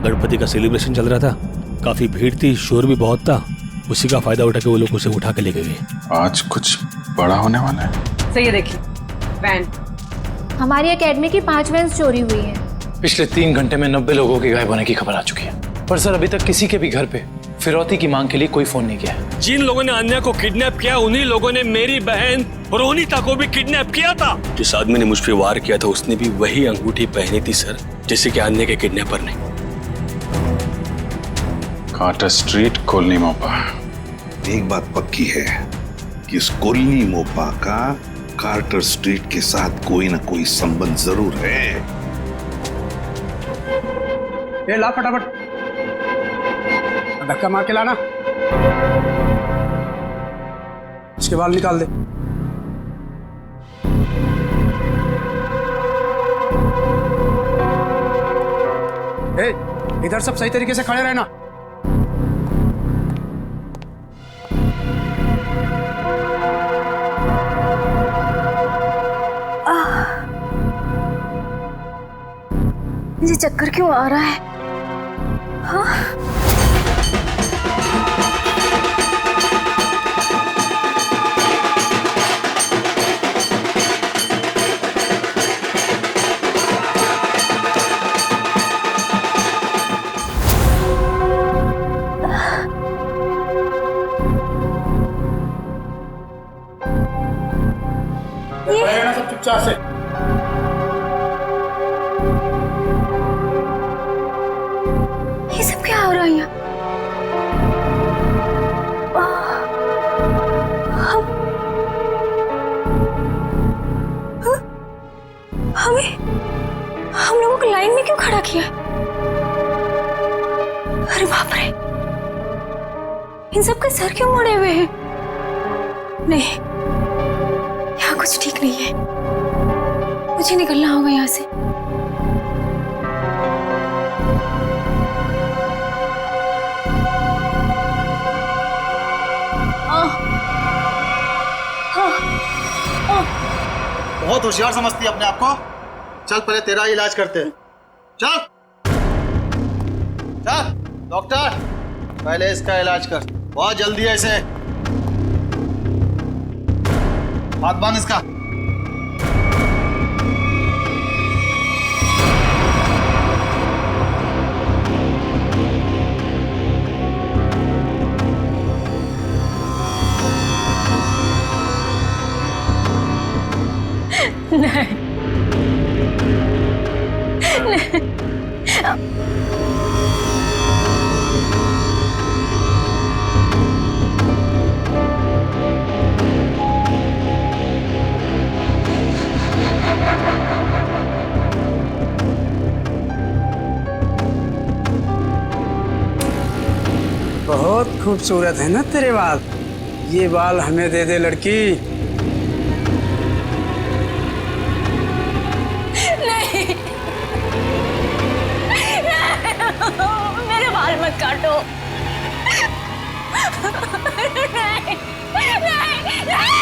गणपति का सेलिब्रेशन चल रहा था, काफी भीड़ थी, शोर भी बहुत था। उसी का फायदा उठा के वो लोग उसे उठा के ले गए। आज कुछ बड़ा होने वाला है। सही है, देखिए वैन। हमारी एकेडमी की 5 वैन्स चोरी हुई है। पिछले 3 घंटे में 90 लोगों के गायब होने की खबर आ चुकी है, पर सर अभी तक किसी के भी घर पे फिरौती की मांग के लिए कोई फोन नहीं किया है। जिन लोगों ने अन्या को किडनैप किया, उन्हीं लोगों ने मेरी बहन रोनिता को भी किडनैप किया था। जिस आदमी ने मुझ पे वार किया था उसने भी वही अंगूठी पहनी थी सर, जैसे कि अन्या के किडनैपर ने। कार्टर स्ट्रीट, कोलनी मोपा। एक बात पक्की है कि इस कोलनी मोपा का कार्टर स्ट्रीट के साथ कोई ना कोई संबंध जरूर है। ये ला फटाफट, धक्का मार के लाना, इसके बाल निकाल दे। इधर सब सही तरीके से खड़े रहना। मुझे चक्कर क्यों आ रहा है? हाँ? सब चुपचाप से। ये सब क्या हो रहा है यहाँ? हमें हम लोगों को लाइन में क्यों खड़ा किया? अरे बाप रे, इन सब के सर क्यों मुड़े हुए हैं? नहीं, यहाँ कुछ ठीक नहीं है, मुझे निकलना होगा यहाँ से। बहुत होशियार समझती है अपने आप को। चल पहले तेरा इलाज करते हैं। चल चल डॉक्टर, पहले इसका इलाज कर, बहुत जल्दी है इसे। हाथ बांध इसका। नहीं, बहुत खूबसूरत है ना तेरे बाल। ये बाल हमें दे दे लड़की। नहीं, मेरे बाल मत काटो। नहीं, नहीं, नहीं।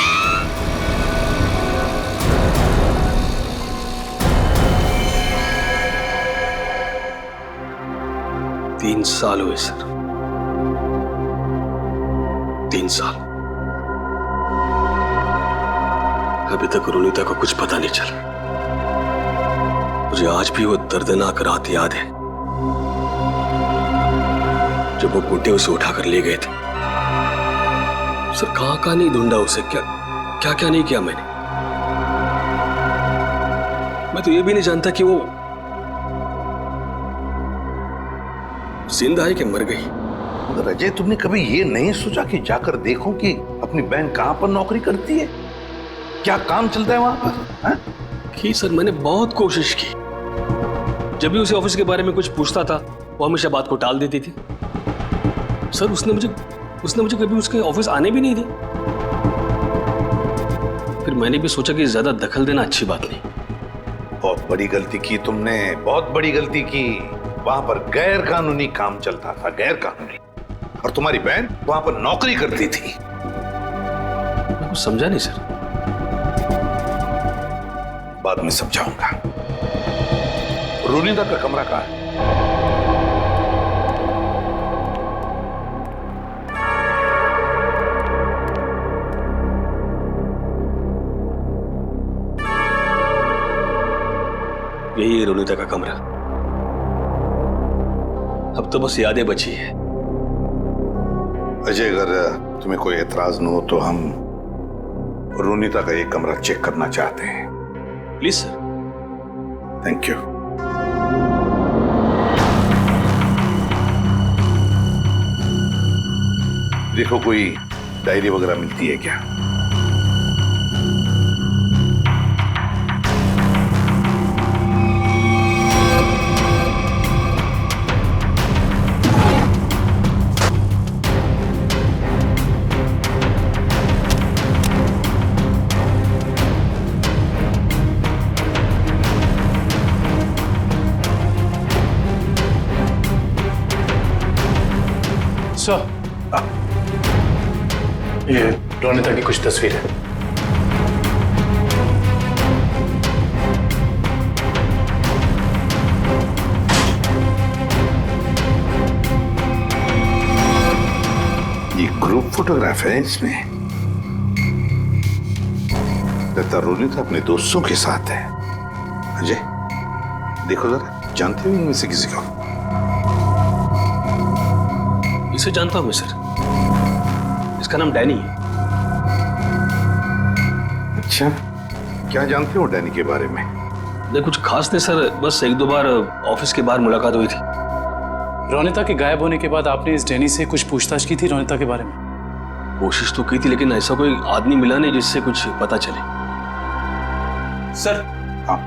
3 साल हुए सर, 3 साल। अभी तक रोनिता को कुछ पता नहीं चला। मुझे आज भी वो दर्दनाक रात याद है जब वो गुड्डे उसे उठाकर ले गए थे। सर कहां नहीं ढूंढा उसे, क्या क्या नहीं किया मैंने। मैं तो ये भी नहीं जानता कि वो जिंदा है कि मर गई। मगर अजय, तुमने कभी ये नहीं सोचा कि जाकर देखो कि अपनी बहन कहां पर नौकरी करती है, क्या काम चलता है वहां पर? की सर, मैंने बहुत कोशिश की। जब भी उसे ऑफिस के बारे में कुछ पूछता था वो हमेशा बात को टाल देती थी। सर उसने मुझे कभी उसके ऑफिस आने भी नहीं दी। फिर मैंने भी सोचा कि ज्यादा दखल देना अच्छी बात नहीं। बहुत बड़ी गलती की तुमने, बहुत बड़ी गलती की। वहां पर गैर कानूनी काम चलता था, गैर कानूनी, और तुम्हारी बहन वहां पर नौकरी करती थी। मैं कुछ समझा नहीं सर। बाद में समझाऊंगा। रोनिता का कमरा कहाँ है? यही है रोनिता का कमरा। अब तो बस यादें बची है। अजय, अगर तुम्हें कोई एतराज न हो तो हम रोनिता का ये कमरा चेक करना चाहते हैं। Please sir. Thank you. देखो, कोई डायरी वगैरह मिलती है क्या? सर, ये रोनिता की कुछ तस्वीर है। ये ग्रुप फोटोग्राफ है इसमें। लगता रोनिता अपने दोस्तों के साथ है। अजय, देखो जरा, जानते हो इनमें से किसी को? इसे जानता हूं मैं सर। इसका नाम डैनी है। अच्छा, क्या जानते हो डैनी के बारे में? नहीं, कुछ खास नहीं सर, बस एक दो बार ऑफिस के बाहर मुलाकात हुई थी। रोनिता के गायब होने के बाद आपने इस डैनी से कुछ पूछताछ की थी रोनिता के बारे में? कोशिश तो की थी, लेकिन ऐसा कोई आदमी मिला नहीं जिससे कुछ पता चले। सर, हाँ,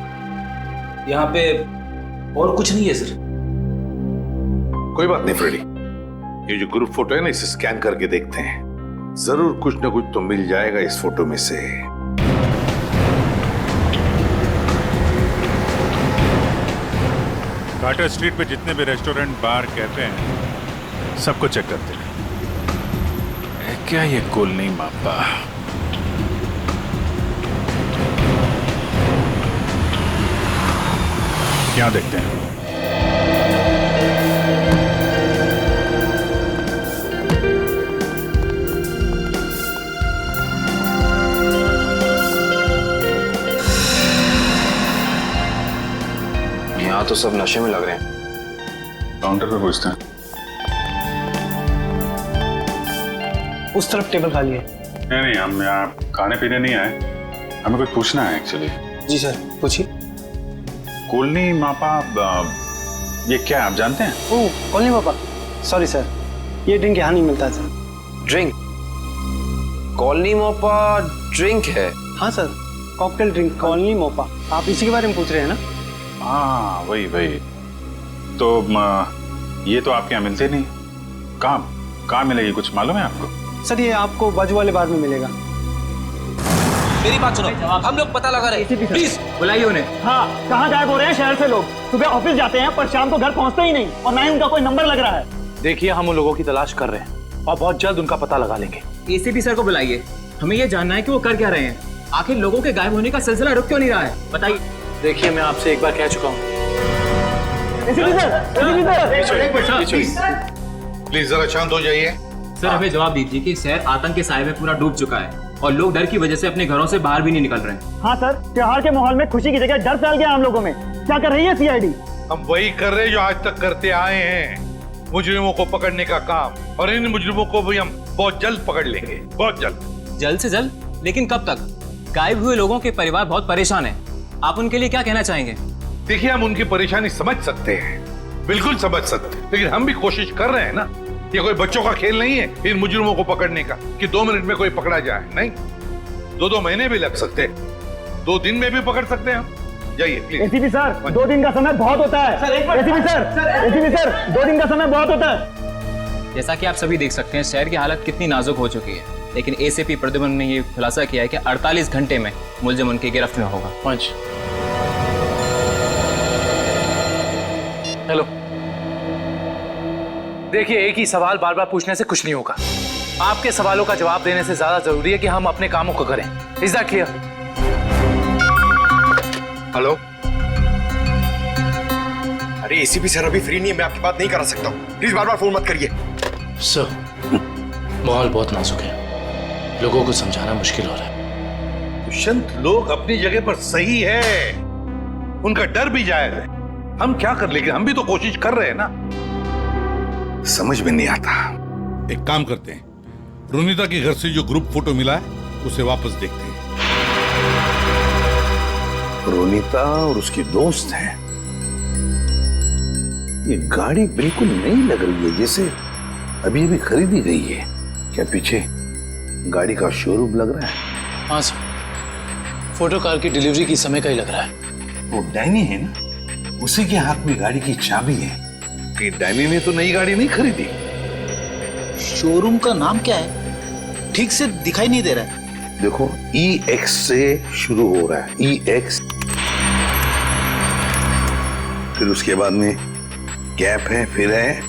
यहाँ पे और कुछ नहीं है सर। कोई बात नहीं फ्रेडी, ये जो ग्रुप फोटो है ना, इसे स्कैन करके देखते हैं। जरूर कुछ ना कुछ तो मिल जाएगा इस फोटो में से। कार्टर स्ट्रीट पे जितने भी रेस्टोरेंट, बार, कैफे हैं, सबको चेक करते हैं। क्या ये कॉलोनी मापा? क्या देखते हैं? यहाँ तो सब नशे में लग रहे हैं। काउंटर पे पूछते हैं। उस तरफ टेबल खाली है। नहीं, हम यहाँ खाने पीने नहीं आए, हमें कुछ पूछना है एक्चुअली। जी सर, पूछिए। कॉलोनी मापा, ये क्या है, आप जानते हैं? ओह, कॉलोनी पापा, सॉरी सर, ये ड्रिंक यहाँ नहीं मिलता sir. Drink? Colony Mopa drink है? हाँ sir, cocktail drink colony Mopa. आप इसी के बारे में पूछ रहे हैं ना? हाँ, वही। तो ये तो आपके यहाँ मिलते नहीं। कहाँ मिलेगी, कुछ मालूम है आपको? सर, ये आपको बाजू वाले बार में मिलेगा। मेरी बात सुनो, हम लोग पता लगा रहे हैं। प्लीज बुलाइए उन्हें। हाँ, कहाँ गायब हो रहे हैं शहर से लोग? सुबह ऑफिस जाते हैं पर शाम को घर पहुँचते ही नहीं, और ना ही उनका कोई नंबर लग रहा है। देखिए, हम उन लोगों की तलाश कर रहे हैं और बहुत जल्द उनका पता लगा लेंगे। एसीपी सर को बुलाइए, हमें ये जानना है कि वो कर क्या रहे हैं। आखिर लोगों के गायब होने का सिलसिला रुक क्यों नहीं रहा है, बताइए। देखिए, मैं आपसे एक बार कह चुका हूँ। प्लीज जरा शांत हो जाइए। सर, हमें जवाब दीजिए कि शहर आतंक के साए में पूरा डूब चुका है और लोग डर की वजह से अपने घरों से बाहर भी नहीं निकल रहे हैं। हाँ सर, त्योहार के माहौल में खुशी की जगह डर फैल गया हम लोगों में। क्या कर रही है सीआईडी? हम वही कर रहे हैं जो आज तक करते आए हैं, मुजरिमों को पकड़ने का काम। और इन मुजरिमों को भी हम बहुत जल्द पकड़ लेंगे, बहुत जल्द। जल्द से जल्द? लेकिन कब तक? गायब हुए लोगों के परिवार बहुत परेशान है, आप उनके लिए क्या कहना चाहेंगे? देखिए, हम उनकी परेशानी समझ सकते हैं, बिल्कुल समझ सकते हैं, लेकिन हम भी कोशिश कर रहे हैं ना। ये कोई बच्चों का खेल नहीं है इन मुजरिमों को पकड़ने का कि 2 मिनट में कोई पकड़ा जाए। नहीं, 2 महीने भी लग सकते हैं, 2 दिन में भी पकड़ सकते हैं हम। जाइए प्लीज। एसीपी सर, 2 दिन का समय बहुत होता है। एसीपी सर, 2 दिन का समय बहुत होता है। जैसा कि आप सभी देख सकते हैं, शहर की हालत कितनी नाजुक हो चुकी है, लेकिन एसीपी प्रद्युम्न ने ये खुलासा किया है कि 48 घंटे में मुलजिम उनकी गिरफ्त में होगा। हेलो, देखिए, एक ही सवाल बार बार पूछने से कुछ नहीं होगा। आपके सवालों का जवाब देने से ज्यादा जरूरी है कि हम अपने कामों को करें। Is that clear? हेलो। अरे एसीपी सर अभी फ्री नहीं है, मैं आपकी बात नहीं करा सकता हूँ। प्लीज बार बार फोन मत करिए। सर, माहौल बहुत नाजुक है, लोगों को समझाना मुश्किल हो रहा है। दुष्यंत, लोग अपनी जगह पर सही है, उनका डर भी जायज है। हम क्या कर, लेकिन हम भी तो कोशिश कर रहे हैं ना। समझ में नहीं आता। एक काम करते हैं, रोनिता के घर से जो ग्रुप फोटो मिला है उसे वापस देखते हैं। रोनिता और उसकी दोस्त हैं। ये गाड़ी बिल्कुल नई लग रही है, जैसे अभी अभी खरीदी गई है। क्या पीछे गाड़ी का शोरूम लग रहा है? हाँ सर, फोटो कार की डिलीवरी की समय का ही लग रहा है। वो डैनी है ना, उसी के हाथ में गाड़ी की चाबी है। कि डैनी ने तो नई गाड़ी नहीं खरीदी। शोरूम का नाम क्या है? ठीक से दिखाई नहीं दे रहा है। देखो, EX से शुरू हो रहा है, EX, फिर उसके बाद में गैप है, फिर है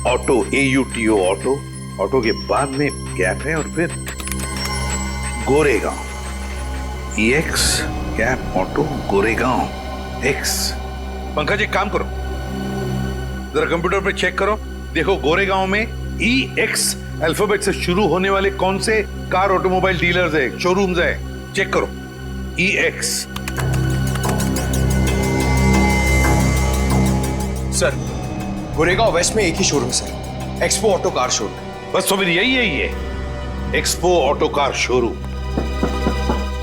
ऑटो, AUTO ऑटो, ऑटो के बाद में गैप है, और फिर Goregaon, EX gap auto Goregaon X। Pankaj एक काम करो, जरा कंप्यूटर पे चेक करो, देखो गोरेगांव में EX अल्फाबेट से शुरू होने वाले कौन से कार ऑटोमोबाइल डीलर्स है, शोरूम्स है, चेक करो। EX। सर, गोरेगांव वेस्ट में एक ही showroom sir, expo auto car showroom. बस तो फिर यही है, expo auto car showroom.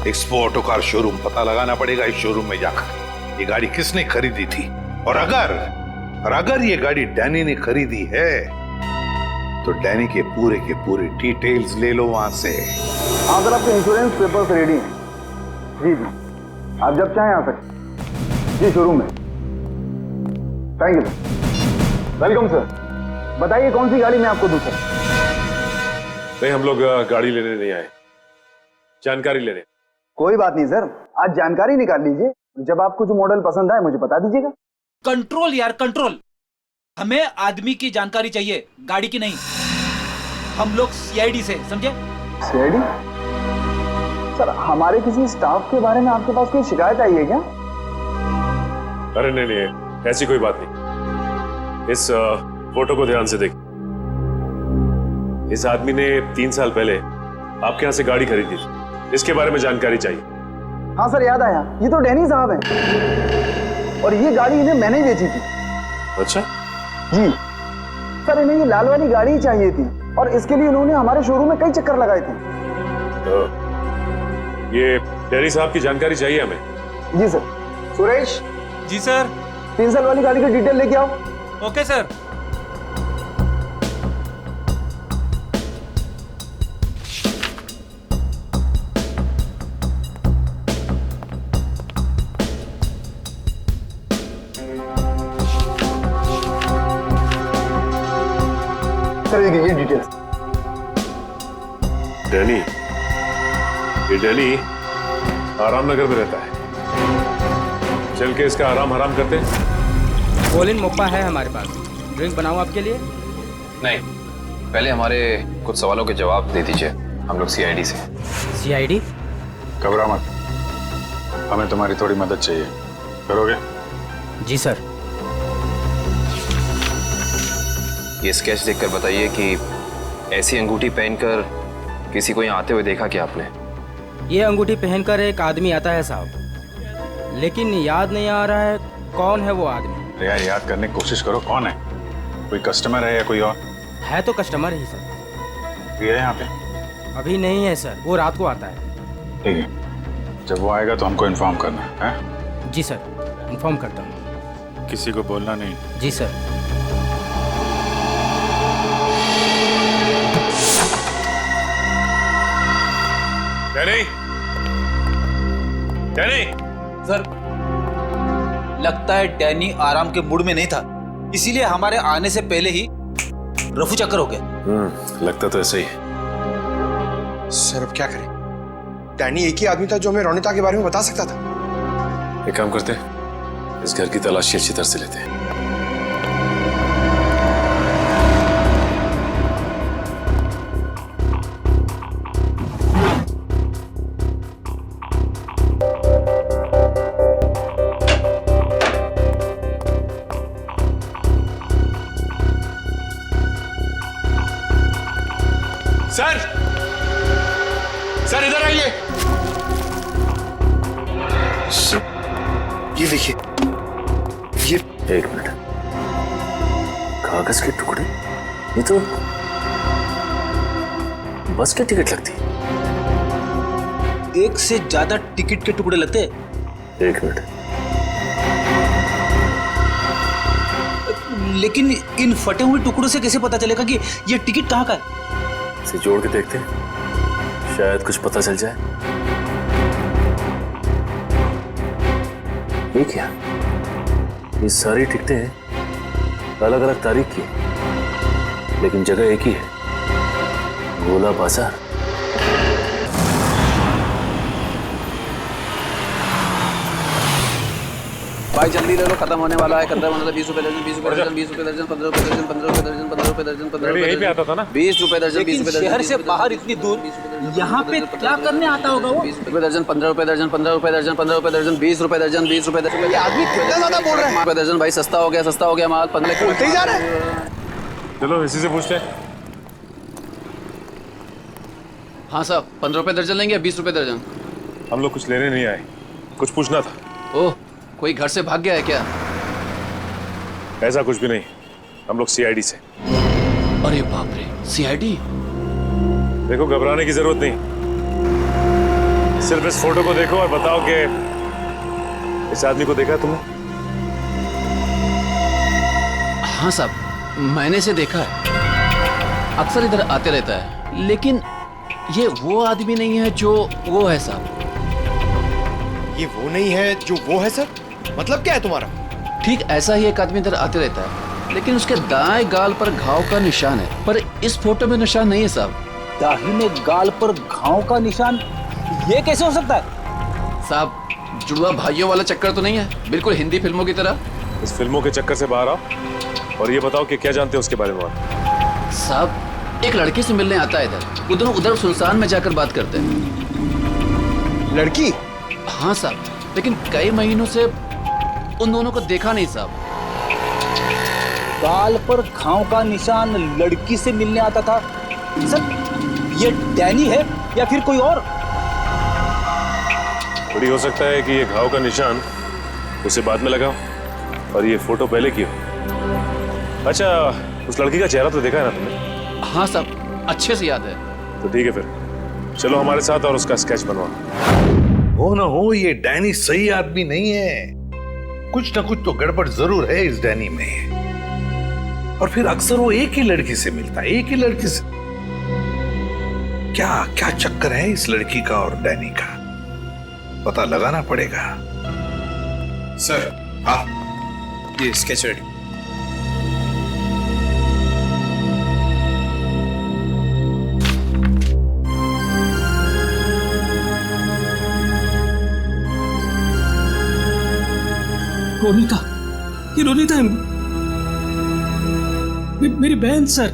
Expo auto car showroom पता लगाना पड़ेगा इस शोरूम में जाकर ये गाड़ी किसने खरीदी थी, और अगर ये गाड़ी डैनी ने खरीदी है तो डैनी के पूरे डिटेल्स ले लो वहां से। हाँ सर, आपके इंश्योरेंस पेपर्स रेडी हैं। जी जी, आप जब चाहें आ सकते। जी, शोरूम में। Thank you sir. Welcome sir. बताइए कौन सी गाड़ी मैं आपको दूं सर? नहीं, हम लोग गाड़ी लेने नहीं आए, जानकारी लेने। कोई बात नहीं सर, आज जानकारी निकाल लीजिए। जब आपको जो मॉडल पसंद आए मुझे बता दीजिएगा। कंट्रोल यार, कंट्रोल। हमें आदमी की जानकारी चाहिए, गाड़ी की नहीं। हम लोग CID से, समझे? CID? सर, हमारे किसी स्टाफ के बारे में आपके पास कोई शिकायत आई है क्या? अरे नहीं, ऐसी कोई बात नहीं। इस फोटो को ध्यान से देख। इस आदमी ने 3 साल पहले आपके यहाँ से गाड़ी खरीदी थी, इसके बारे में जानकारी चाहिए। हाँ सर, याद आया, ये तो डैनी साहब हैं, और ये गाड़ी इन्हें मैंने ही बेची थी। अच्छा जी सर, इन्हें ये लाल वाली गाड़ी ही चाहिए थी, और इसके लिए इन्होंने हमारे शोरूम में कई चक्कर लगाए थे। तो ये डैनी साहब की जानकारी चाहिए हमें। जी सर। सुरेश। जी सर। 3 साल वाली गाड़ी की डिटेल लेके आओ। Okay sir. ये डिटेल्स। डैनी, ये डैनी आराम नगर में रहता है। चल के इसका आराम हराम करते हैं। कोलिन मोप्पा है हमारे पास, ड्रिंक बनाऊं आपके लिए? नहीं, पहले हमारे कुछ सवालों के जवाब दे दीजिए। हम लोग CID से। CID? घबरा मत, हमें तुम्हारी थोड़ी मदद चाहिए, करोगे? जी सर। ये स्केच देखकर बताइए कि ऐसी अंगूठी पहनकर किसी को यहाँ आते हुए देखा क्या आपने? ये अंगूठी पहनकर एक आदमी आता है साहब, लेकिन याद नहीं आ रहा है कौन है वो आदमी। यार याद करने की कोशिश करो, कौन है? कोई कस्टमर है या कोई और? है तो कस्टमर ही सर। ये है यहाँ पे? अभी नहीं है सर, वो रात को आता है। ठीक है, जब वो आएगा तो हमको इन्फॉर्म करना है। जी सर, इन्फॉर्म करता हूँ। किसी को बोलना नहीं। जी सर। Danny, Danny. सर, लगता है डैनी आराम के मूड में नहीं था, इसीलिए हमारे आने से पहले ही रफू चक्कर हो गया। लगता तो ऐसा ही है। सर अब क्या करें? डैनी एक ही आदमी था जो हमें रोनिता के बारे में बता सकता था। एक काम करते हैं, इस घर की तलाशी अच्छी तरह से लेते हैं। सर, सर इधर आइए। ये देखिए, ये एक मिनट, कागज के टुकड़े, ये तो बस की टिकट लगती है। एक से ज्यादा टिकट के टुकड़े लगते हैं। एक मिनट, लेकिन इन फटे हुए टुकड़ों से कैसे पता चलेगा कि ये टिकट कहाँ का है? इसे जोड़ के देखते हैं, शायद कुछ पता चल जाए। ये क्या, ये सारी टिकटें अलग अलग तारीख की, लेकिन जगह एक ही है, गोला बाजार। भाई जल्दी ले लो, खत्म होने वाला है। 15 15 20 रुपए दर्जन, 20 रुपए दर्जन, 20 रुपए दर्जन, 15 रुपए दर्जन, 15 रुपए दर्जन, 15 रुपए दर्जन, 15 रुपए यहीं पे आता था ना? 20 रुपए दर्जन, 20 रुपए दर्जन। शहर से बाहर इतनी दूर यहाँ पे क्या करने आता होगा वो? 20 रुपए दर्जन, 15 रुपए दर्जन, 15 रुपए दर्जन, 15 रुपए दर्जन, 20 रुपए दर्जन, 20 रुपए दर्जन। ये आदमी कितना ज्यादा बोल रहा है। रुपए दर्जन भाई, सस्ता हो गया माल। 15 बोलते ही जा रहा है। चलो इसी से पूछते हैं। हाँ साहब, 15 रुपए दर्जन लेंगे या 20 रुपए दर्जन? हम लोग कुछ लेने नहीं आए, कुछ पूछना था। ओह, कोई घर से भाग गया है क्या? ऐसा कुछ भी नहीं, हम लोग सीआईडी से। अरे बाप रे, सीआईडी? देखो घबराने की जरूरत नहीं, सिर्फ इस फोटो को देखो और बताओ कि इस आदमी को देखा तुमने? हाँ साहब, मैंने इसे देखा है, अक्सर इधर आते रहता है, लेकिन ये वो आदमी नहीं है जो वो है साहब। ये वो नहीं है जो वो है सर? मतलब क्या है तुम्हारा? ठीक ऐसा ही एक आदमी इधर आते रहता है, लेकिन उसके दाएं गाल पर घाव का निशान है, पर इस फोटो में निशान नहीं है साहब। दाहिने गाल पर घाव का निशान, ये कैसे हो सकता है साहब? जुड़वा भाइयों वाला चक्कर तो नहीं है? बिल्कुल हिंदी फिल्मों की तरह। इस फिल्मों के चक्कर से बाहर आओ और ये बताओ कि क्या जानते हो उसके बारे में। साहब, एक लड़की से मिलने आता है इधर, वो दोनों उधर सुनसान में जाकर बात करते हैं। लड़की? हाँ साहब, लेकिन कई महीनों से उन दोनों को देखा नहीं साहब। गाल पर घाव का निशान, लड़की से मिलने आता था सर। ये डैनी है या फिर कोई और? बड़ी हो सकता है कि ये घाव का निशान उसे बाद में लगा और ये फोटो पहले की हो। अच्छा, उस लड़की का चेहरा तो देखा है ना तुमने? हाँ साहब, अच्छे से याद है। तो ठीक है, फिर चलो हमारे साथ और उसका स्केच बनवा। हो ना हो, ये डैनी सही आदमी नहीं है। कुछ ना कुछ तो गड़बड़ जरूर है इस डैनी में। और फिर अक्सर वो एक ही लड़की से मिलता है, एक ही लड़की से। क्या क्या चक्कर है इस लड़की का और डैनी का, पता लगाना पड़ेगा। सर, हाँ, ये स्केच रेडी। रोनिता, ये रोनिता है, मेरी बहन सर।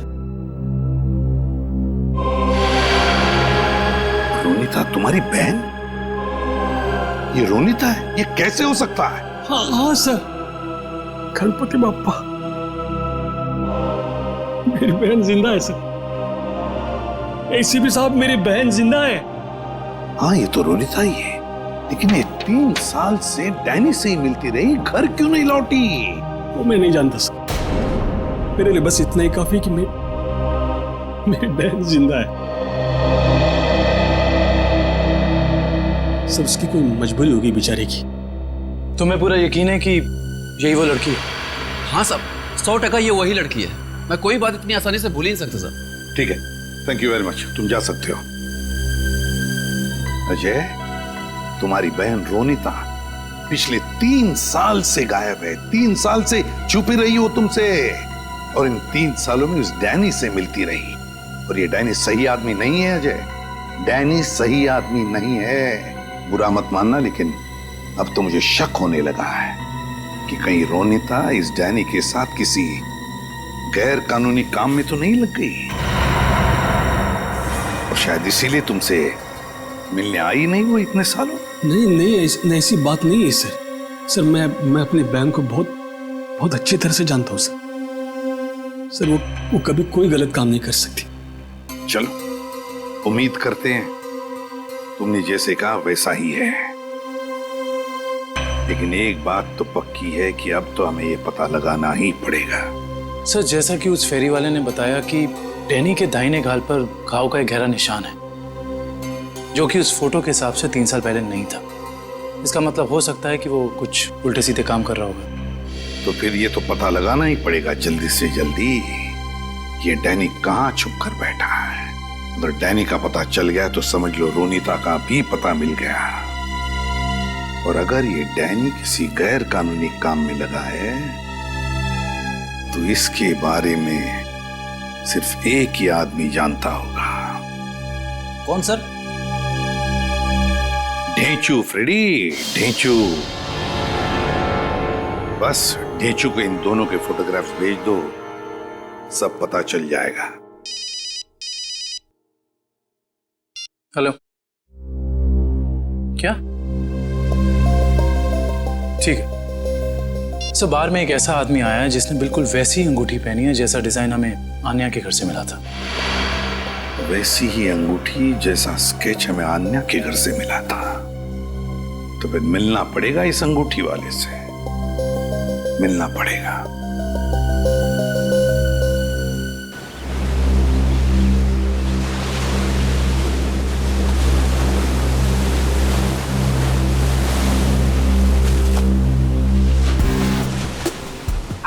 रोनिता तुम्हारी बहन? ये रोनिता है? ये कैसे हो सकता है? हाँ सर, गणपति बाप्पा, मेरी बहन जिंदा है सर। एसीपी साहब, मेरी बहन जिंदा है। हाँ, ये तो रोनिता ही है, लेकिन ये 3 साल से डैनी से ही मिलती रही, घर क्यों नहीं लौटी? वो मैं नहीं जानता सर, मेरे लिए बस इतना ही काफी कि मेरी बहन जिंदा है सर। उसकी कोई मजबूरी होगी बेचारे की। तुम्हें पूरा यकीन है कि यही वो लड़की है? हाँ साहब, 100% ये वही लड़की है। मैं कोई बात इतनी आसानी से भूल ही नहीं सकता सर। ठीक है, थैंक यू वेरी मच, तुम जा सकते हो। अजय, तुम्हारी बहन रोनिता पिछले 3 साल से गायब है। 3 साल से छुपी रही हो तुमसे, और इन 3 सालों में उस डैनी से मिलती रही। और ये डैनी सही आदमी नहीं है अजय, डैनी सही आदमी नहीं है। बुरा मत मानना, लेकिन अब तो मुझे शक होने लगा है कि कहीं रोनिता इस डैनी के साथ किसी गैर कानूनी काम में तो नहीं लग गई, और शायद इसीलिए तुमसे मिलने आई नहीं वो इतने सालों। नहीं, ऐसी बात नहीं है सर। सर, मैं अपनी बहन को बहुत अच्छी तरह से जानता हूँ सर। वो कभी कोई गलत काम नहीं कर सकती। चलो, उम्मीद करते हैं तुमने जैसे कहा वैसा ही है। लेकिन एक बात तो पक्की है कि अब तो हमें ये पता लगाना ही पड़ेगा। सर, जैसा कि उस फेरी वाले ने बताया कि डैनी के दाहिने गाल पर घाव का एक गहरा निशान है, जो कि उस फोटो के हिसाब से 3 साल पहले नहीं था। इसका मतलब हो सकता है कि वो कुछ उल्टे सीधे काम कर रहा होगा। तो फिर ये तो पता लगाना ही पड़ेगा जल्दी से जल्दी, ये डैनी कहाँ छुप कर बैठा है। अगर डैनी का पता चल गया तो समझ लो रोनीता का भी पता मिल गया। और अगर ये डैनी किसी गैर कानूनी काम में लगा है तो इसके बारे में सिर्फ एक ही आदमी जानता होगा। कौन सर? ढेंचू फ्रेडी, ढेंचू। बस ढेंचू को इन दोनों के फोटोग्राफ्स भेज दो, सब पता चल जाएगा। हेलो, क्या? ठीक है सर, बार में एक ऐसा आदमी आया है जिसने बिल्कुल वैसी अंगूठी पहनी है जैसा डिजाइन हमें आन्या के घर से मिला था। वैसी ही अंगूठी जैसा स्केच हमें आन्या के घर से मिला था। तो फिर मिलना पड़ेगा इस अंगूठी वाले से, मिलना पड़ेगा।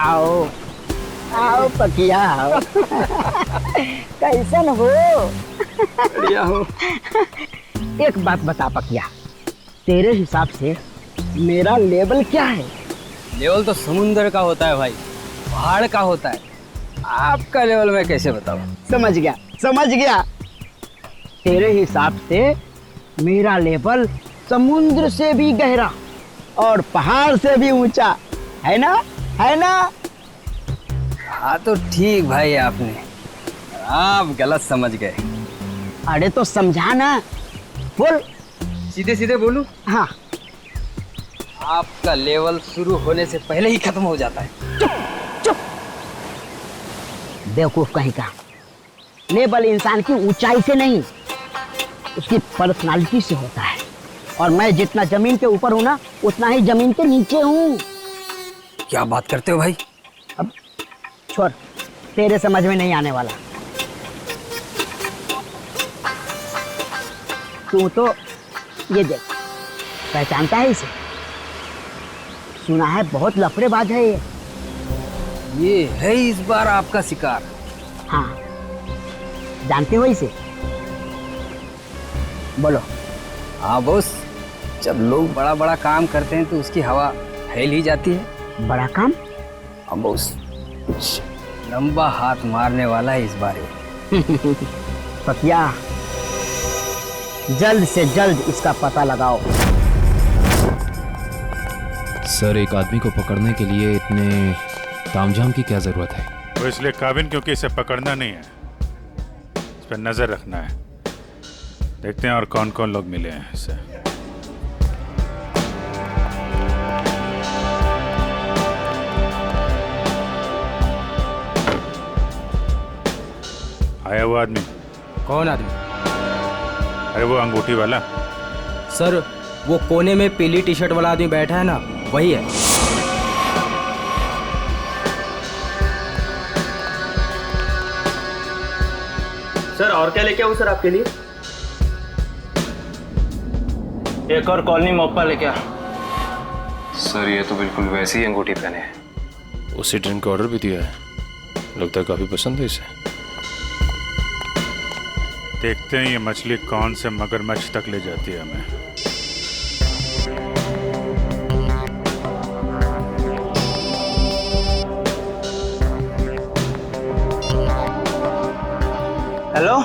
आओ आओ पकिया आओ। कैसन हो? बढ़िया हो। एक बात बता पकिया, तेरे हिसाब से मेरा लेवल क्या है? लेवल तो समुंदर का होता है भाई, पहाड़ का होता है। आपका लेवल मैं कैसे बताऊं? समझ गया समझ गया। तेरे हिसाब से मेरा लेवल समुद्र से भी गहरा और पहाड़ से भी ऊंचा है ना, है ना? हाँ तो ठीक भाई, आपने आप गलत समझ गए। अरे तो समझा ना, बोल। सीधे सीधे बोलूं? हाँ। आपका लेवल शुरू होने से पहले ही खत्म हो जाता है। चुप चुप, बेवकूफ कहीं का। लेवल इंसान की ऊंचाई से नहीं, उसकी पर्सनालिटी से होता है। और मैं जितना जमीन के ऊपर हूं ना, उतना ही जमीन के नीचे हूं। क्या बात करते हो भाई? अब छोड़, तेरे समझ में नहीं आने वाला। तू तो ये देख, पहचानता है इसे? सुना है बहुत लफड़ेबाज है ये है इस बार आपका शिकार। हाँ, जानते हो इसे? बोलो। हाँ बॉस, जब लोग बड़ा बड़ा काम करते हैं तो उसकी हवा फैल ही जाती है। बड़ा काम? हाँ बॉस, कुछ लंबा हाथ मारने वाला है इस बार। पकिया, जल्द से जल्द इसका पता लगाओ। सर, एक आदमी को पकड़ने के लिए इतने तामझाम की क्या जरूरत है? वो इसलिए काबिन क्योंकि इसे पकड़ना नहीं है, इस पर नजर रखना है। देखते हैं और कौन कौन लोग मिले हैं इससे। आया वो आदमी? कौन आदमी? अरे वो अंगूठी वाला। सर, वो कोने में पीली टी शर्ट वाला आदमी बैठा है ना, वही है। सर, और क्या लेके आऊं सर आपके लिए? एक और कॉलोनी मोप्पा लेके आ। सर, ये तो बिल्कुल वैसी ही अंगूठी पहने है। उसी ड्रिंक का ऑर्डर भी दिया है, लगता है काफी पसंद है इसे। देखते हैं ये मछली कौन से मगरमच्छ तक ले जाती है हमें। हेलो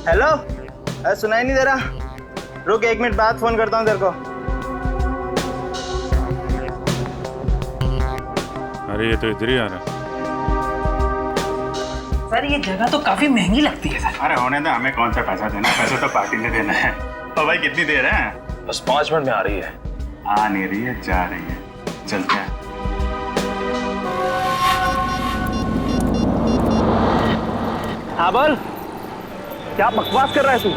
हेलो, अरे सुनाई नहीं दे रहा? रुक, 1 मिनट बाद फोन करता हूँ तेरे को। अरे ये तो इधर ही आ रहा है। सर, ये जगह तो काफी महंगी लगती है सर। अरे होने दे, हमें कौन सा पैसा देना है, पैसा तो पार्टी ने देना है। तो भाई कितनी देर है? बस 5 मिनट में आ रही है। आ नहीं रही है, जा रही है। चलते हैं। हाँ बोल, क्या बकवास कर रहा है तू?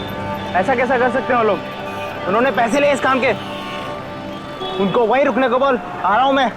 ऐसा कैसा कर सकते हो लोग? उन्होंने पैसे लिए इस काम के। उनको वहीं रुकने को बोल, आ रहा हूं मैं।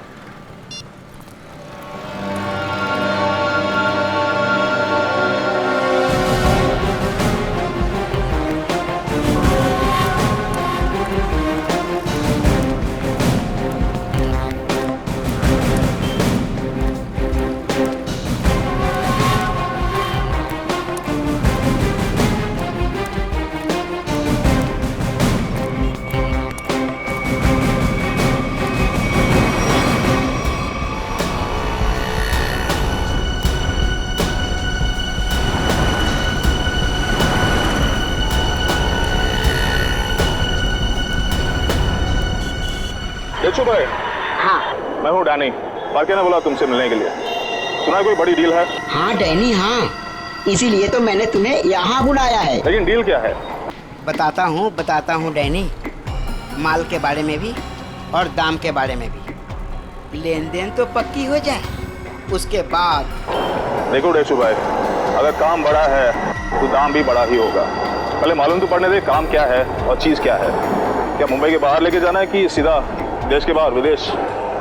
देखो भाई, हाँ मैं हूँ डैनी। पार्के ने बोला तुमसे मिलने के लिए। सुना है कोई बड़ी डील है? हाँ डैनी, हाँ, इसीलिए तो मैंने तुम्हें यहाँ बुलाया है। लेकिन डील क्या है? बताता हूँ डैनी। माल के बारे में भी और दाम के बारे में भी। लेन देन तो पक्की हो जाए, उसके बाद। देखो डेशु भाई, अगर काम बड़ा है तो दाम भी बड़ा ही होगा। पहले मालूम तो पड़ने दे काम क्या है और चीज क्या है। क्या मुंबई के बाहर लेके जाना है कि सीधा देश के बाहर? विदेश,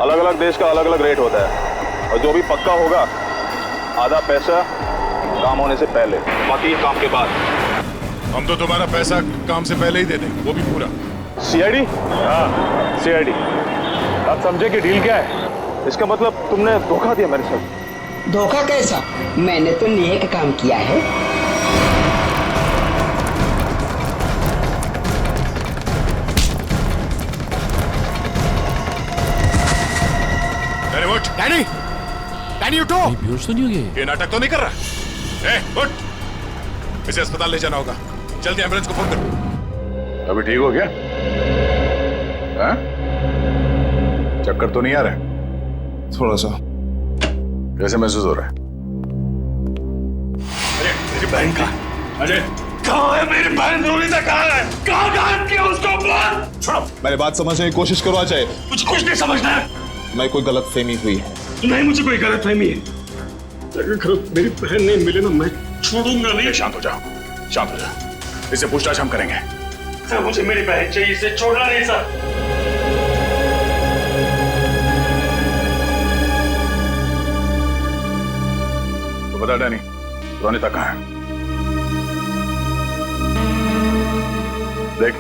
अलग अलग देश का अलग अलग रेट होता है। और जो भी पक्का होगा, आधा पैसा काम होने से पहले, बाकी काम के बाद। हम तो तुम्हारा पैसा काम से पहले ही दे देंगे, वो भी पूरा। सीआईडी? हाँ, सीआईडी। आप समझे कि डील क्या है? इसका मतलब तुमने धोखा दिया मेरे साथ। धोखा कैसा? मैंने तो नेक काम किया है। डैनी, डैनी उठो। बेहोश तो नहीं हो गए? ये नाटक तो नहीं कर रहा? उठ, इसे अस्पताल ले जाना होगा। जल्दी एम्बुलेंस को फोन कर। अभी ठीक हो गया? हाँ? चक्कर तो नहीं आ रहे? थोड़ा सा। कैसे महसूस हो रहा है? अरे मेरी बहन कहाँ? अजय कहाँ है मेरी बहन? रोनिता कहाँ है? कहाँ गायब किया उसको? बोल। छोड़ो। मेरी बात समझने की कोशिश करो अजय। मुझे कुछ नहीं समझना है। मैं कोई गलत फहमी हुई है। नहीं, मुझे कोई गलत फहमी है। अगर मेरी बहन नहीं मिले ना, मैं छोड़ूंगा नहीं। शांत हो जाओ, शांत हो जाओ। इसे पूछताछ हम करेंगे। सर मुझे मेरी बहन चाहिए, इसे छोड़ना नहीं सर। तो बता डैनी, रोनिता कहाँ है? देख,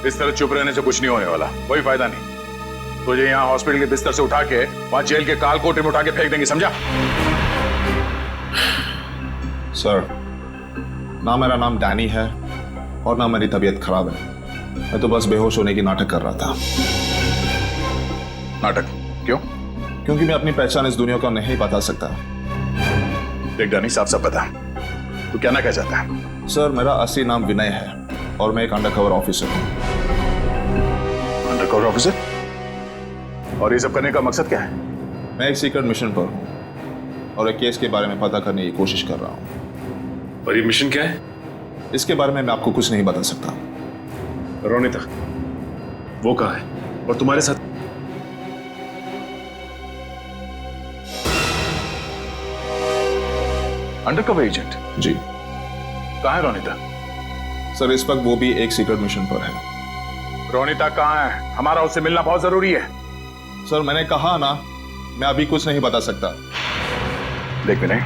इस तरह चुप रहने से कुछ नहीं होने वाला, कोई फायदा नहीं। तुझे यहाँ हॉस्पिटल के बिस्तर से उठा के वहां जेल के काल कोठरी में उठा के फेंक देंगे, समझा? सर, ना मेरा नाम डैनी है और ना मेरी तबीयत खराब है। मैं तो बस बेहोश होने की नाटक कर रहा था। नाटक? क्यों? क्योंकि मैं अपनी पहचान इस दुनिया को नहीं बता सकता। देख डैनी, साफ साफ बता, तू क्या ना कह चाहता है? सर, मेरा असली नाम विनय है और मैं एक अंडरकवर ऑफिसर हूँ। Undercover officer? और ये सब करने का मकसद क्या है? मैं एक सीक्रेट मिशन पर हूँ और एक केस के बारे में पता करने की कोशिश कर रहा हूँ। और ये मिशन क्या है? इसके बारे में मैं आपको कुछ नहीं बता सकता। रोनिता, वो कहाँ है? और तुम्हारे साथ? Undercover agent? जी। कहाँ है रोनिता? सर, इस वक्त वो भी एक सीक्रेट मिशन पर है। रोनिता कहाँ है? हमारा उससे मिलना बहुत जरूरी है। सर, मैंने कहा ना, मैं अभी कुछ नहीं बता सकता। देख विनय,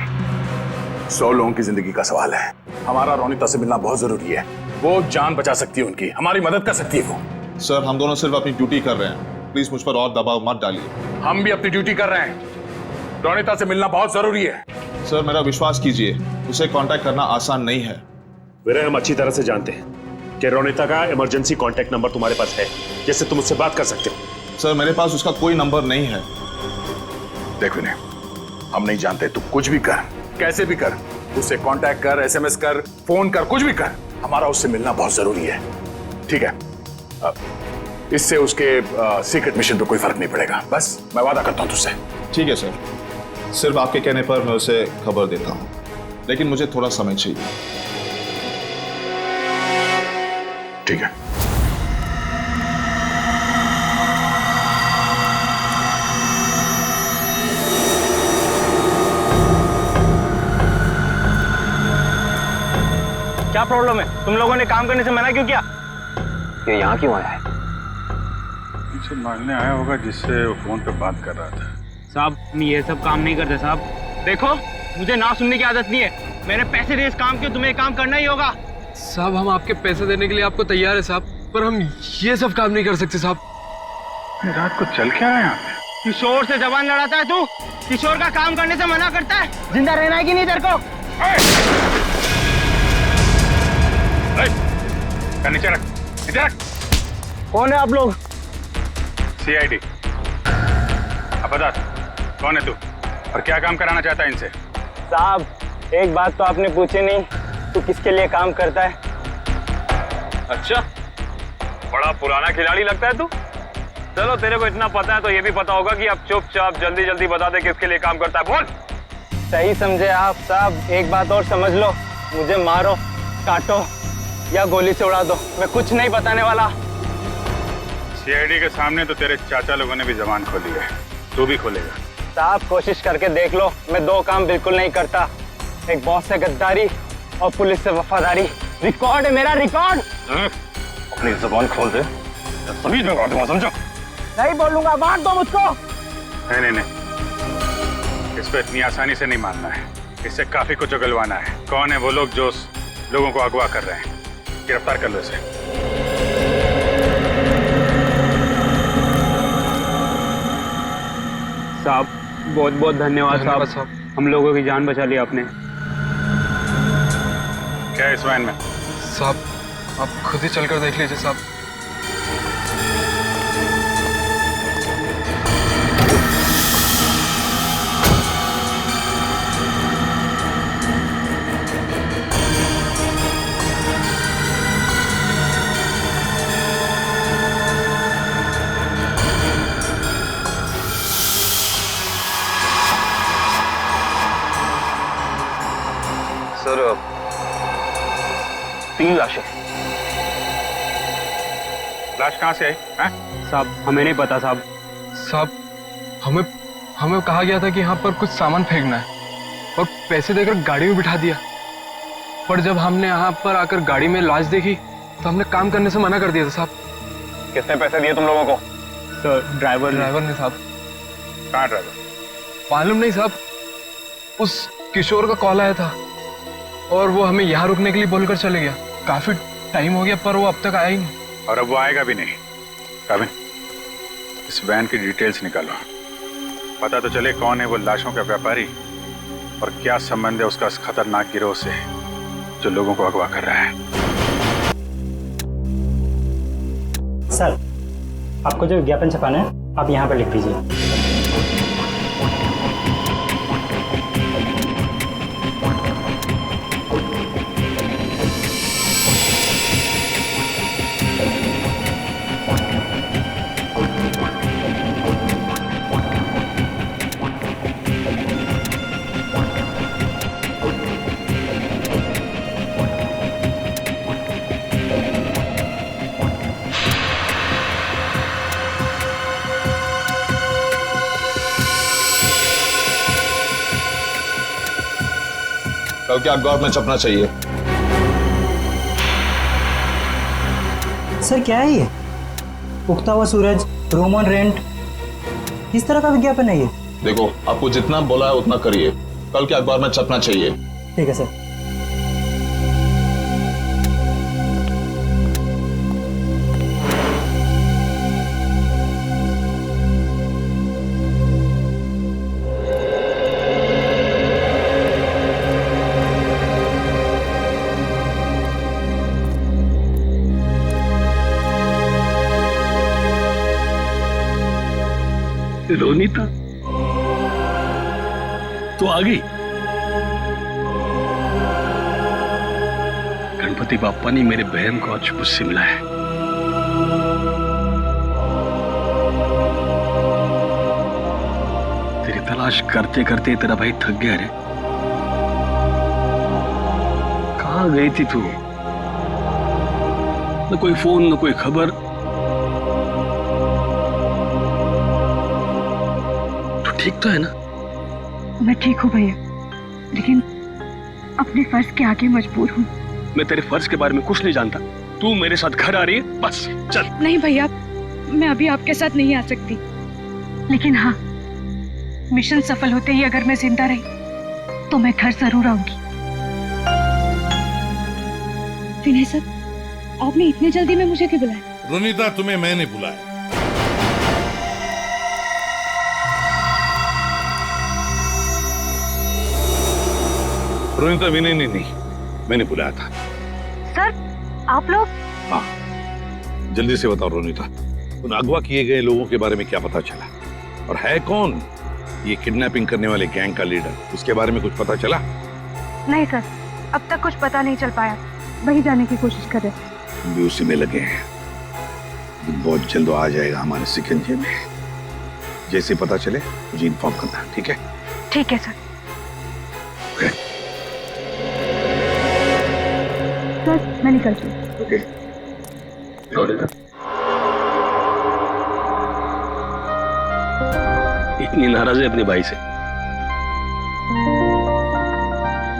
100 लोगों की जिंदगी का सवाल है। हमारा रोनिता से मिलना बहुत जरूरी है। वो जान बचा सकती है उनकी, हमारी मदद कर सकती है वो। सर, हम दोनों सिर्फ अपनी ड्यूटी कर रहे हैं। प्लीज मुझ पर और दबाव मत डालिए। हम भी अपनी ड्यूटी कर रहे हैं। रोनिता से मिलना बहुत जरूरी है। सर, मेरा विश्वास कीजिए, उसे कांटेक्ट करना आसान नहीं है। विनय, हम अच्छी तरह से जानते हैं कि रोनिता का इमरजेंसी कांटेक्ट नंबर तुम्हारे पास है, जिससे तुम उससे बात कर सकते हो। सर, मेरे पास उसका कोई नंबर नहीं है। देख विनय, हम नहीं जानते, तू कुछ भी कर, कैसे भी कर, उससे कांटेक्ट कर, एसएमएस कर, फोन कर, कुछ भी कर, हमारा उससे मिलना बहुत जरूरी है। ठीक है? इससे उसके सीक्रेट मिशन पे कोई फर्क नहीं पड़ेगा। बस मैं वादा करता हूं तुझसे। ठीक है सर, सिर्फ आपके कहने पर मैं उसे खबर देता हूं, लेकिन मुझे थोड़ा समय चाहिए। ठीक है। क्या प्रॉब्लम है? तुम लोगों ने काम करने से मना क्यों किया? ये यहाँ क्यों आया है? मुझसे मांगने आया होगा जिससे वो फोन पे बात कर रहा था। साहब हम ये सब काम नहीं करते साहब। देखो मुझे ना सुनने की आदत नहीं है। मैंने पैसे दिए इस काम के, तुम्हें काम करना ही होगा। साहब हम आपके पैसे देने के लिए आपको तैयार है साहब, पर हम ये सब काम नहीं कर सकते साहब। रात को चल क्या रहा है यहाँ पे? किशोर से जबान लड़ाता है तू। किशोर का काम करने से मना करता है। जिंदा रहना है कि नहीं तेरे को? नीचे रख, नीचे रख। कौन है आप लोग? CID। अब बता कौन है तू और क्या काम कराना चाहता है इनसे? साहब एक बात तो आपने पूछी नहीं, तू किसके लिए काम करता है? अच्छा, बड़ा पुराना खिलाड़ी लगता है तू। चलो तेरे को इतना पता है तो ये भी पता होगा कि अब चुपचाप जल्दी जल्दी बता दे किसके लिए काम करता है। बोल। सही समझे आप साहब। एक बात और समझ लो, मुझे मारो, काटो या गोली से उड़ा दो, मैं कुछ नहीं बताने वाला। CID के सामने तो तेरे चाचा लोगों ने भी जबान खोली है, तू भी खोलेगा। साहब कोशिश करके देख लो, मैं दो काम बिल्कुल नहीं करता, एक बॉस से गद्दारी और पुलिस से वफादारी। रिकॉर्ड है मेरा, रिकॉर्ड। अपनी जबान खोल दे, तभी मैं दूंगा, समझो? नहीं बोलूंगा, मार दो मुझको। नहीं, इस पे इतनी आसानी से नहीं मानना है, इससे काफी कुछ उगलवाना है। कौन है वो लोग जो लोगों को अगवा कर रहे हैं? गिरफ्तार कर लो इसे। साहब बहुत बहुत धन्यवाद साहब, हम लोगों की जान बचा ली आपने। क्या है इस वैन में? साहब आप खुद ही चलकर देख लीजिए साहब। सर 3 लाशें। लाश कहाँ से आई? साहब हमें नहीं पता साहब। साहब हमें कहा गया था कि यहाँ पर कुछ सामान फेंकना है और पैसे देकर गाड़ी में बिठा दिया, पर जब हमने यहाँ पर आकर गाड़ी में लाश देखी तो हमने काम करने से मना कर दिया था साहब। किसने पैसे दिए तुम लोगों को? सर ड्राइवर ने साहब। कहाँ ड्राइवर? मालूम नहीं साहब, उस किशोर का कॉल आया था और वो हमें यहाँ रुकने के लिए बोलकर चले गया। काफी टाइम हो गया पर वो अब तक आया ही नहीं। और अब वो आएगा भी नहीं। काबिन, इस वैन की डिटेल्स निकालो, पता तो चले कौन है वो लाशों का व्यापारी और क्या संबंध है उसका इस खतरनाक गिरोह से जो लोगों को अगवा कर रहा है। सर आपको जो विज्ञापन छपाना है आप यहाँ पर लिख दीजिए। कल के अखबार में छपना चाहिए। सर क्या है ये? उगता हुआ सूरज, रूम ऑन रेंट, किस तरह का विज्ञापन है ये? देखो आपको जितना बोला है उतना करिए, कल के अखबार में छपना चाहिए। ठीक है सर। रोनीता तो आ गई। गणपति बाप्पा ने मेरे बहन को आज मुझसे मिलाया है। तेरी तलाश करते करते तेरा भाई थक गया रे। कहाँ गई थी तू? न कोई फोन न कोई खबर। ठीक तो है ना? मैं ठीक हूँ भैया, लेकिन अपने फर्ज के आगे मजबूर हूँ। मैं तेरे फर्ज के बारे में कुछ नहीं जानता। तू मेरे साथ घर आ रही है, बस चल। नहीं भैया, मैं अभी आपके साथ नहीं आ सकती, लेकिन हाँ, मिशन सफल होते ही अगर मैं जिंदा रही तो मैं घर जरूर आऊंगी। विनय सर, आपने इतनी जल्दी में मुझे क्यों बुलाया? रोनिता, तुम्हें मैंने बुलाया। रोनिता, विनय ने नहीं, मैंने बुलाया था। सर, आप लोग? हाँ, जल्दी से बताओ रोनिता, उन अगवा किए गए लोगों के बारे में क्या पता चला? और है कौन ये किडनैपिंग करने वाले गैंग का लीडर? उसके बारे में कुछ पता चला? नहीं सर, अब तक कुछ पता नहीं चल पाया, वही जाने की कोशिश कर रहे। हम भी उसी में लगे हैं, बहुत जल्द आ जाएगा हमारे शिकंजे में। जैसे पता चले मुझे इन्फॉर्म करना, ठीक है? ठीक है सर। सर, मैं निकलती हूँ। ओके। इतनी नाराज है अपने भाई से,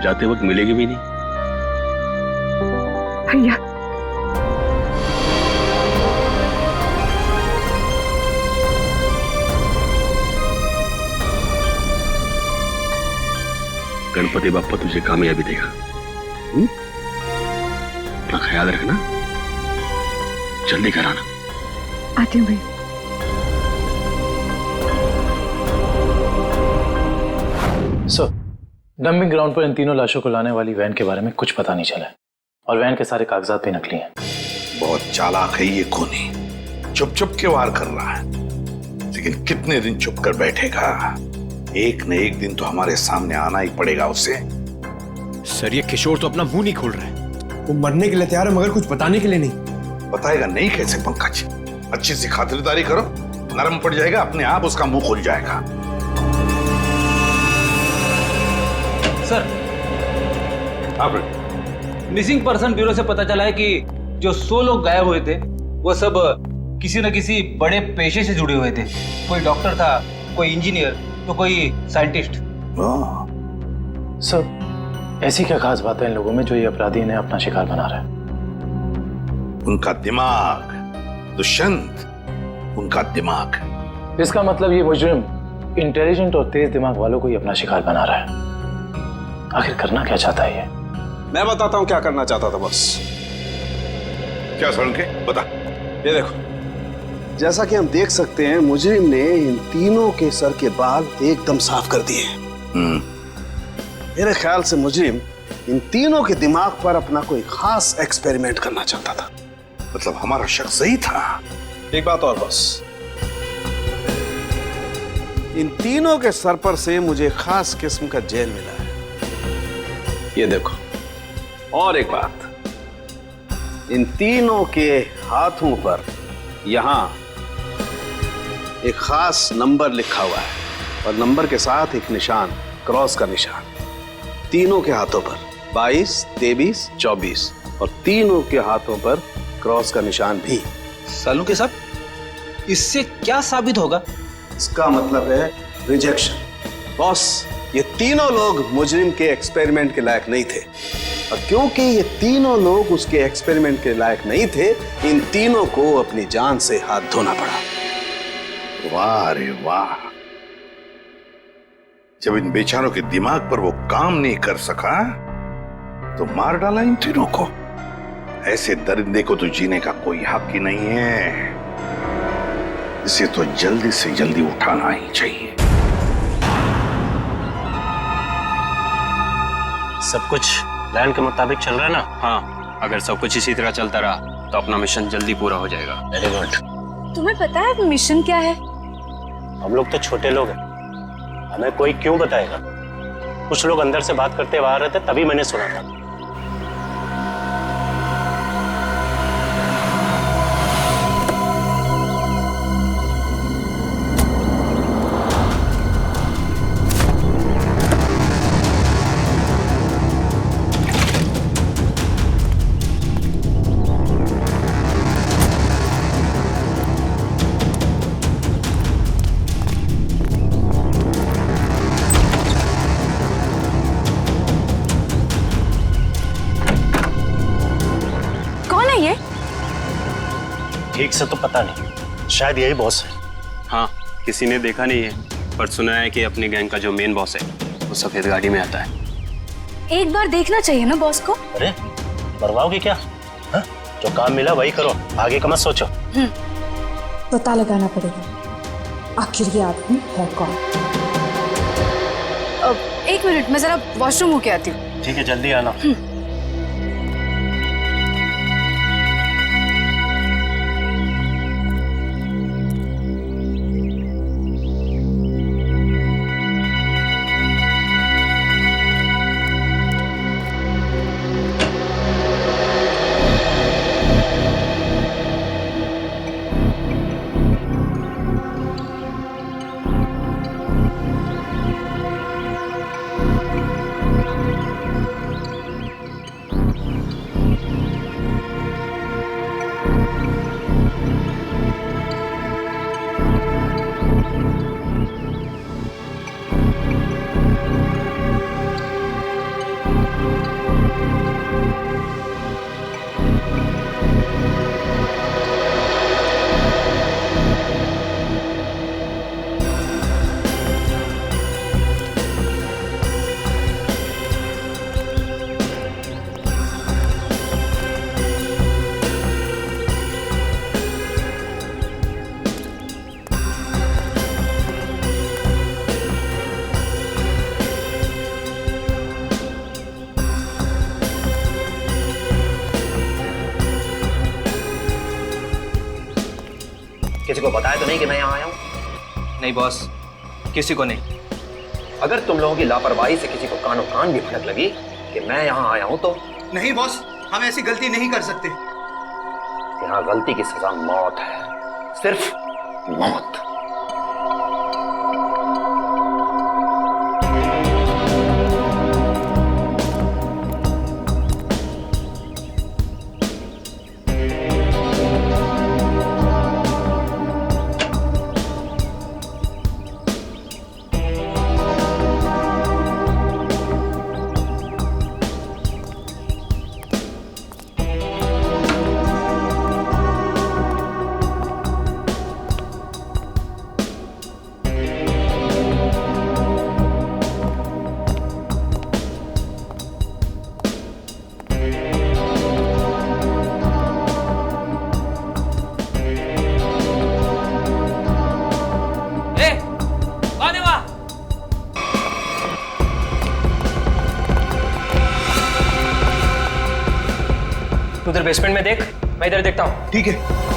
जाते वक्त मिलेगी भी नहीं। भैया, गणपति बाप्पा तुझे कामयाबी देगा। अपना ख्याल रखना, जल्दी घर आना। आती हूँ भैया। सर, डंपिंग ग्राउंड पर इन तीनों लाशों को लाने वाली वैन के बारे में कुछ पता नहीं चला है, और वैन के सारे कागजात भी नकली हैं। बहुत चालाक है ये खूनी, चुप चुप के वार कर रहा है, लेकिन कितने दिन चुप कर बैठेगा? एक न एक दिन तो हमारे सामने आना ही पड़ेगा उसे। सर, ये किशोर तो अपना मुंह नहीं खोल रहा है। वो मरने के लिए तैयार है, मगर कुछ बताने के लिए नहीं। बताएगा नहीं कैसे पंकज? अच्छी सी खातिरदारी करो, नरम पड़ जाएगा, अपने आप उसका मुंह खुल जाएगा। सर, मिसिंग पर्सन ब्यूरो से पता चला है कि जो 100 लोग गायब हुए थे वो सब किसी न किसी बड़े पेशे से जुड़े हुए थे। कोई डॉक्टर था, कोई इंजीनियर, तो कोई साइंटिस्ट। सर, ऐसी क्या खास बात है इन लोगों में जो ये अपराधी इन्हें अपना शिकार बना रहा है? उनका दिमाग दुष्यंत, उनका दिमाग। इसका मतलब ये मुजरिम इंटेलिजेंट और तेज दिमाग वालों को ही अपना शिकार बना रहा है। आखिर करना क्या चाहता है ये? मैं बताता हूँ क्या करना चाहता था बस। क्या सर के बता। ये देखो, जैसा कि हम देख सकते हैं, मुजरिम ने इन तीनों के सर के बाल एकदम साफ कर दिए। मेरे ख्याल से मुजरिम इन तीनों के दिमाग पर अपना कोई खास एक्सपेरिमेंट करना चाहता था। मतलब हमारा शक सही था। एक बात और बस, इन तीनों के सर पर से मुझे खास किस्म का जेल मिला है। ये देखो, और एक बात, इन तीनों के हाथों पर यहां एक खास नंबर लिखा हुआ है, और नंबर के साथ एक निशान, क्रॉस का निशान। तीनों के हाथों पर 22, 23, 24, और तीनों के हाथों पर क्रॉस का निशान भी। सालू के साहब, इससे क्या साबित होगा? इसका मतलब है रिजेक्शन। बॉस, ये तीनों लोग मुजरिम के एक्सपेरिमेंट के लायक नहीं थे, और क्योंकि ये तीनों लोग उसके एक्सपेरिमेंट के लायक नहीं थे, इन तीनों को अपनी जान से हाथ धोना पड़ा। वाह रे वाह, जब इन बेचारों के दिमाग पर वो काम नहीं कर सका तो मार डाला इन तीनों को। ऐसे दरिंदे को तो जीने का कोई हक ही नहीं है, इसे तो जल्दी से जल्दी उठाना ही चाहिए। सब कुछ प्लान के मुताबिक चल रहा है ना? हाँ, अगर सब कुछ इसी तरह चलता रहा तो अपना मिशन जल्दी पूरा हो जाएगा। Very good. तुम्हें पता है मिशन क्या है? हम लोग तो छोटे लोग हैं, हमें कोई क्यों बताएगा? कुछ लोग अंदर से बात करते हुए आ रहे थे, तभी मैंने सुना था। ठीक से तो पता नहीं, शायद यही बॉस है। हाँ, किसी ने देखा नहीं है, पर सुना है कि अपनी गैंग का जो मेन बॉस है वो सफेद गाड़ी में आता है। एक बार देखना चाहिए ना बॉस को। अरे मरवाओगे क्या? हा? जो काम मिला वही करो, आगे का मत सोचो। पता लगाना पड़ेगा आखिर ये आदमी है कौन। एक मिनट, मैं जरा वॉशरूम होके आती हूँ। ठीक है, जल्दी आना। किसी को बताया तो नहीं कि मैं यहाँ आया हूँ? नहीं बॉस, किसी को नहीं। अगर तुम लोगों की लापरवाही से किसी को कानों कान भी भनक लगी कि मैं यहाँ आया हूँ तो? नहीं बॉस, हम ऐसी गलती नहीं कर सकते। यहाँ गलती की सजा मौत है, सिर्फ मौत। उधर बेसमेंट में देख, मैं इधर देखता हूँ। ठीक है।